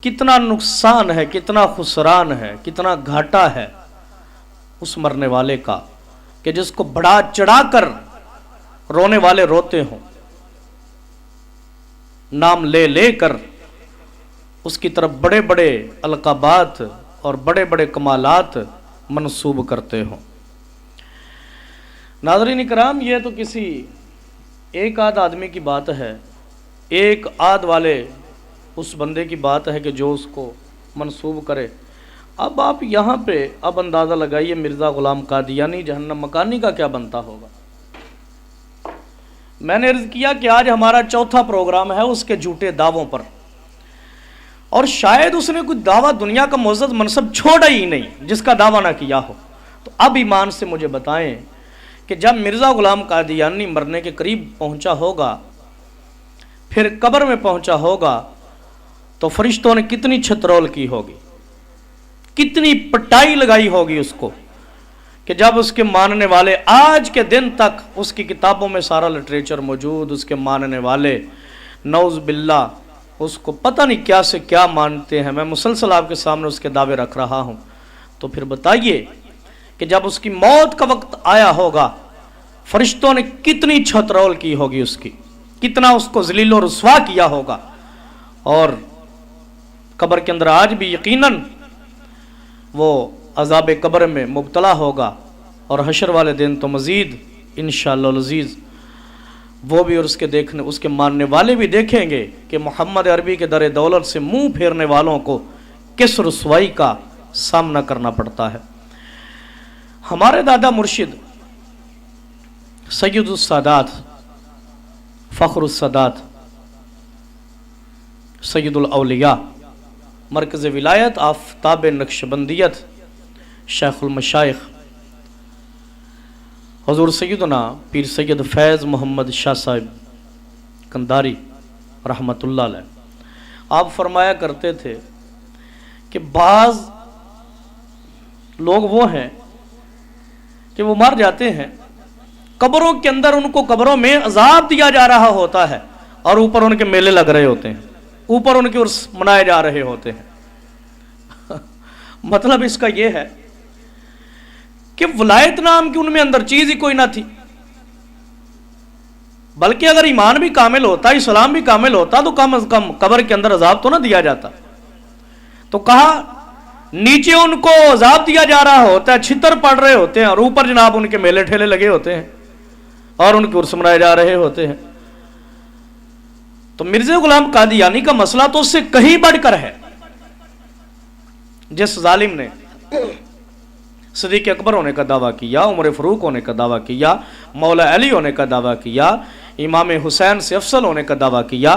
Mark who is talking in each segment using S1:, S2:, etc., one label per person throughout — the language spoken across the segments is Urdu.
S1: کتنا نقصان ہے، کتنا خسران ہے، کتنا گھاٹا ہے اس مرنے والے کا کہ جس کو بڑھا چڑھا کر رونے والے روتے ہوں، نام لے لے کر اس کی طرف بڑے بڑے القابات اور بڑے بڑے کمالات منسوب کرتے ہوں۔ ناظرین کرام، یہ تو کسی ایک آدھ آدمی کی بات ہے، ایک آدھ والے اس بندے کی بات ہے کہ جو اس کو منسوب کرے۔ اب آپ یہاں پہ اب اندازہ لگائیے مرزا غلام قادیانی جہنم مکانی کا کیا بنتا ہوگا۔ میں نے عرض کیا کہ آج ہمارا چوتھا پروگرام ہے اس کے جھوٹے دعووں پر، اور شاید اس نے کوئی دعویٰ دنیا کا معزز منصب چھوڑا ہی نہیں جس کا دعویٰ نہ کیا ہو۔ تو اب ایمان سے مجھے بتائیں کہ جب مرزا غلام قادیانی مرنے کے قریب پہنچا ہوگا، پھر قبر میں پہنچا ہوگا، تو فرشتوں نے کتنی چھترول کی ہوگی، کتنی پٹائی لگائی ہوگی اس کو، کہ جب اس کے ماننے والے آج کے دن تک اس کی کتابوں میں سارا لٹریچر موجود، اس کے ماننے والے نعوذ باللہ اس کو پتہ نہیں کیا سے کیا مانتے ہیں، میں مسلسل آپ کے سامنے اس کے دعوے رکھ رہا ہوں۔ تو پھر بتائیے کہ جب اس کی موت کا وقت آیا ہوگا، فرشتوں نے کتنی چھترول کی ہوگی اس کی، کتنا اس کو ذلیل و رسوا کیا ہوگا، اور قبر کے اندر آج بھی یقیناً وہ عذاب قبر میں مبتلا ہوگا، اور حشر والے دن تو مزید انشاءاللہ العزیز وہ بھی اور اس کے ماننے والے بھی دیکھیں گے کہ محمد عربی کے در دولت سے منہ پھیرنے والوں کو کس رسوائی کا سامنا کرنا پڑتا ہے۔ ہمارے دادا مرشد سید السادات، فخر السادات، سید الاولیاء، مرکز ولایت آفتاب نقشبندیت، شیخ المشائخ حضور سیدنا پیر سید فیض محمد شاہ صاحب کنداری رحمۃ اللہ علیہ، آپ فرمایا کرتے تھے کہ بعض لوگ وہ ہیں کہ وہ مر جاتے ہیں، قبروں کے اندر ان کو قبروں میں عذاب دیا جا رہا ہوتا ہے، اور اوپر ان کے میلے لگ رہے ہوتے ہیں، اوپر ان کے عرس منائے جا رہے ہوتے ہیں۔ مطلب اس کا یہ ہے کہ ولایت نام کی ان میں اندر چیز ہی کوئی نہ تھی، بلکہ اگر ایمان بھی کامل ہوتا، اسلام بھی کامل ہوتا، تو کم از کم قبر کے اندر عذاب تو نہ دیا جاتا۔ تو کہا نیچے ان کو عذاب دیا جا رہا ہوتا ہے، چھتر پڑ رہے ہوتے ہیں، اور اوپر جناب ان کے میلے ٹھیلے لگے ہوتے ہیں اور ان کے عرس منائے جا رہے ہوتے ہیں۔ تو مرزا غلام قادیانی کا مسئلہ تو اس سے کہیں بڑھ کر ہے۔ جس ظالم نے صدیق اکبر ہونے کا دعویٰ کیا، عمر فاروق ہونے کا دعویٰ کیا، مولا علی ہونے کا دعویٰ کیا، امام حسین سے افضل ہونے کا دعویٰ کیا،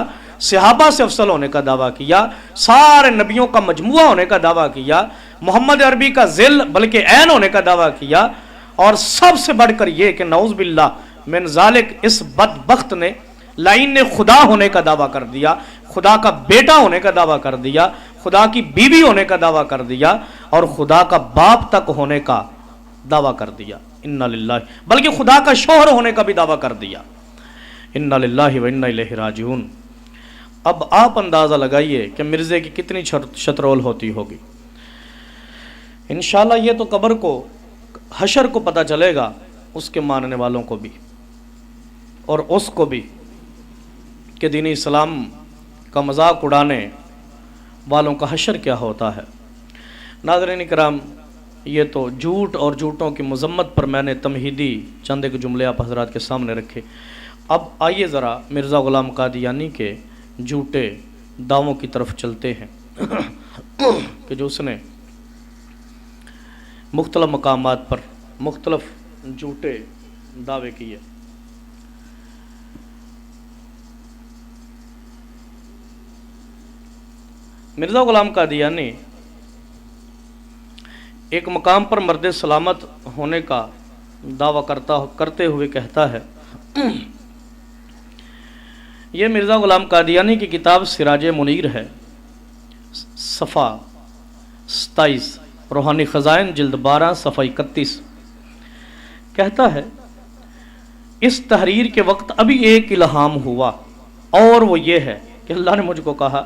S1: صحابہ سے افضل ہونے کا دعویٰ کیا، سارے نبیوں کا مجموعہ ہونے کا دعویٰ کیا، محمد عربی کا ذل بلکہ عین ہونے کا دعویٰ کیا، اور سب سے بڑھ کر یہ کہ نعوذ باللہ من ذالک اس بدبخت نے لعین نے خدا ہونے کا دعویٰ کر دیا، خدا کا بیٹا ہونے کا دعویٰ کر دیا، خدا کی بیوی ہونے کا دعویٰ کر دیا، اور خدا کا باپ تک ہونے کا دعویٰ کر دیا، انا للہ، بلکہ خدا کا شوہر ہونے کا بھی دعویٰ کر دیا، انا للہ و انا الیہ راجعون۔ اب آپ اندازہ لگائیے کہ مرزے کی کتنی شترول ہوتی ہوگی۔ انشاءاللہ یہ تو قبر کو، حشر کو پتہ چلے گا، اس کے ماننے والوں کو بھی اور اس کو بھی، کہ دین اسلام کا مذاق اڑانے والوں کا حشر کیا ہوتا ہے۔ ناظرین کرام، یہ تو جھوٹ اور جھوٹوں کی مذمت پر میں نے تمہیدی چند ایک جملے آپ حضرات کے سامنے رکھے۔ اب آئیے ذرا مرزا غلام قادیانی کے جھوٹے دعووں کی طرف چلتے ہیں کہ جو اس نے مختلف مقامات پر مختلف جھوٹے دعوے کیے۔ مرزا غلام قادیانی ایک مقام پر مرد سلامت ہونے کا دعویٰ کرتے ہوئے کہتا ہے، یہ مرزا غلام قادیانی کی کتاب سراج منیر ہے، صفحہ 27، روحانی خزائن جلد 12 صفحہ 31، کہتا ہے اس تحریر کے وقت ابھی ایک الہام ہوا، اور وہ یہ ہے کہ اللہ نے مجھ کو کہا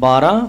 S1: 12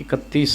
S1: 31।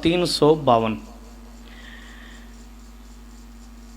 S1: 352।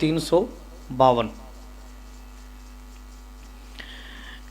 S1: 352।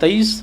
S1: 23,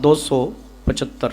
S1: 275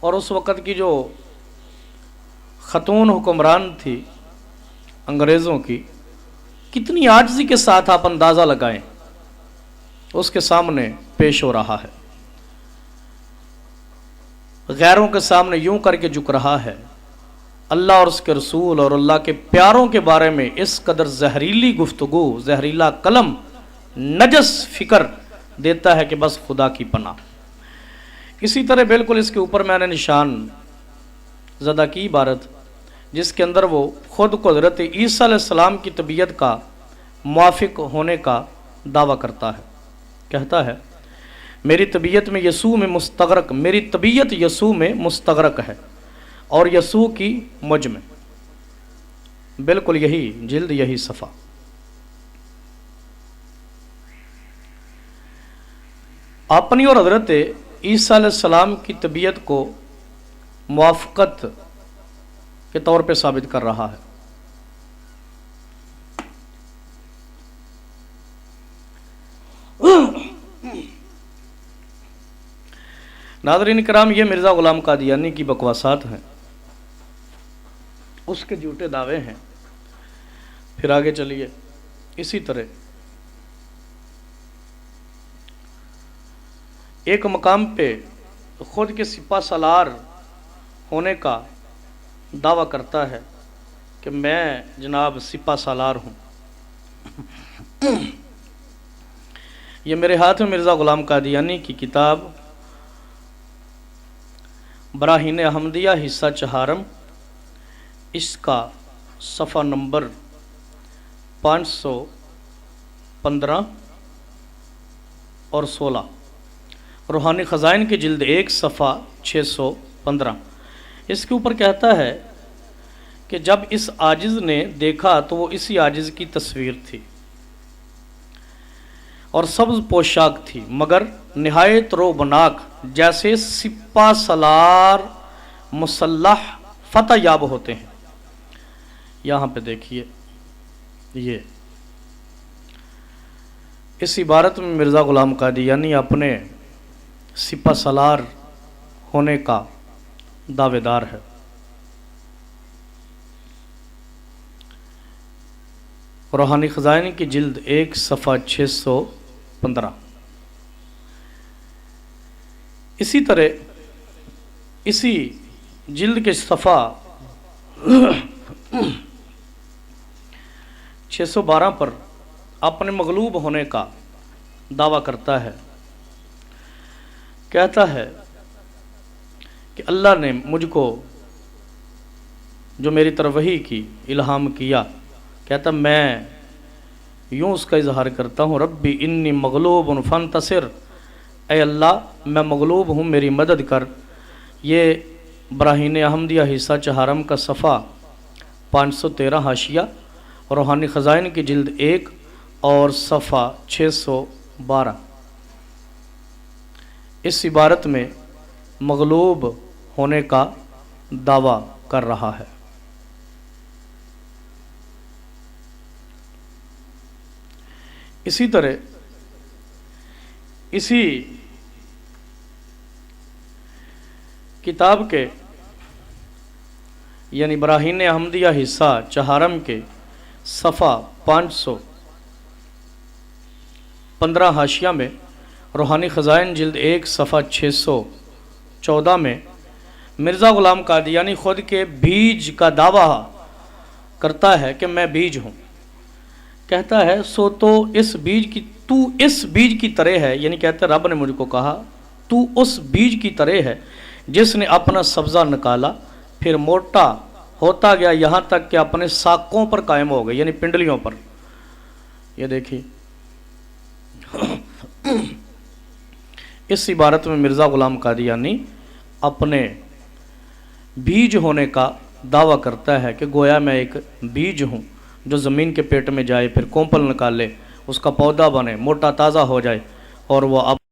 S1: اور اس وقت کی جو خاتون حکمران تھی انگریزوں کی، کتنی عاجزی کے ساتھ آپ اندازہ لگائیں اس کے سامنے پیش ہو رہا ہے، غیروں کے سامنے یوں کر کے جھک رہا ہے۔ اللہ اور اس کے رسول اور اللہ کے پیاروں کے بارے میں اس قدر زہریلی گفتگو، زہریلا کلم، نجس فکر دیتا ہے کہ بس خدا کی پناہ۔ اسی طرح بالکل اس کے اوپر میں نے نشان زدہ کی عبارت، جس کے اندر وہ خود کو حضرت عیسیٰ علیہ السلام کی طبیعت کا موافق ہونے کا دعویٰ کرتا ہے، کہتا ہے میری طبیعت میں یسوع میں مستغرق، میری طبیعت یسوع میں مستغرق ہے اور یسوع کی مجھ میں، بالکل یہی جلد یہی صفحہ۔ اپنی اور حضرت عیسیٰ علیہ السلام کی طبیعت کو موافقت کے طور پہ ثابت کر رہا ہے۔ ناظرین کرام، یہ مرزا غلام قادیانی کی بکواسات ہیں، اس کے جھوٹے دعوے ہیں۔ پھر آگے چلیے، اسی طرح ایک مقام پہ خود کے سپہ سالار ہونے کا دعویٰ کرتا ہے کہ میں جناب سپہ سالار ہوں۔ یہ میرے ہاتھ میں مرزا غلام قادیانی کی کتاب براہین احمدیہ حصہ چہارم، اس کا صفحہ نمبر 515 اور 16، روحانی خزائن کی جلد 1 صفحہ 615۔ اس کے اوپر کہتا ہے کہ جب اس عاجز نے دیکھا تو وہ اسی عاجز کی تصویر تھی اور سبز پوشاک تھی، مگر نہایت روبناک، جیسے سپہ سالار مسلح فتح یاب ہوتے ہیں۔ یہاں پہ دیکھیے، یہ اس عبارت میں مرزا غلام قادیانی اپنے سپہ سالار ہونے کا دعوے دار ہے۔ روحانی خزائن کی جلد 1 صفحہ 615۔ اسی طرح اسی جلد کے صفحہ 612 پر اپنے مغلوب ہونے کا دعویٰ کرتا ہے، کہتا ہے کہ اللہ نے مجھ کو جو میری طرف وحی کی، الہام کیا، کہتا میں یوں اس کا اظہار کرتا ہوں، ربی انی مغلوب فانتصر، اے اللہ میں مغلوب ہوں، میری مدد کر۔ یہ براہین احمدیہ حصہ چہارم کا صفحہ 513 حاشیہ، روحانی خزائن کی جلد 1 اور صفحہ 612۔ اس عبارت میں مغلوب ہونے کا دعویٰ کر رہا ہے۔ اسی طرح اسی کتاب کے یعنی براہین احمدیہ حصہ چہارم کے صفحہ 515 حاشیہ میں، روحانی خزائن جلد 1 صفحہ 614 میں مرزا غلام قادیانی خود کے بیج کا دعویٰ کرتا ہے کہ میں بیج ہوں، کہتا ہے سو تو اس بیج کی طرح ہے، یعنی کہتا ہے رب نے مجھ کو کہا تو اس بیج کی طرح ہے جس نے اپنا سبزہ نکالا، پھر موٹا ہوتا گیا یہاں تک کہ اپنے ساقوں پر قائم ہو گئے، یعنی پنڈلیوں پر۔ یہ دیکھیے، اس عبارت میں مرزا غلام قادیانی اپنے بیج ہونے کا دعویٰ کرتا ہے کہ گویا میں ایک بیج ہوں جو زمین کے پیٹ میں جائے، پھر کونپل نکالے، اس کا پودا بنے، موٹا تازہ ہو جائے اور وہ اب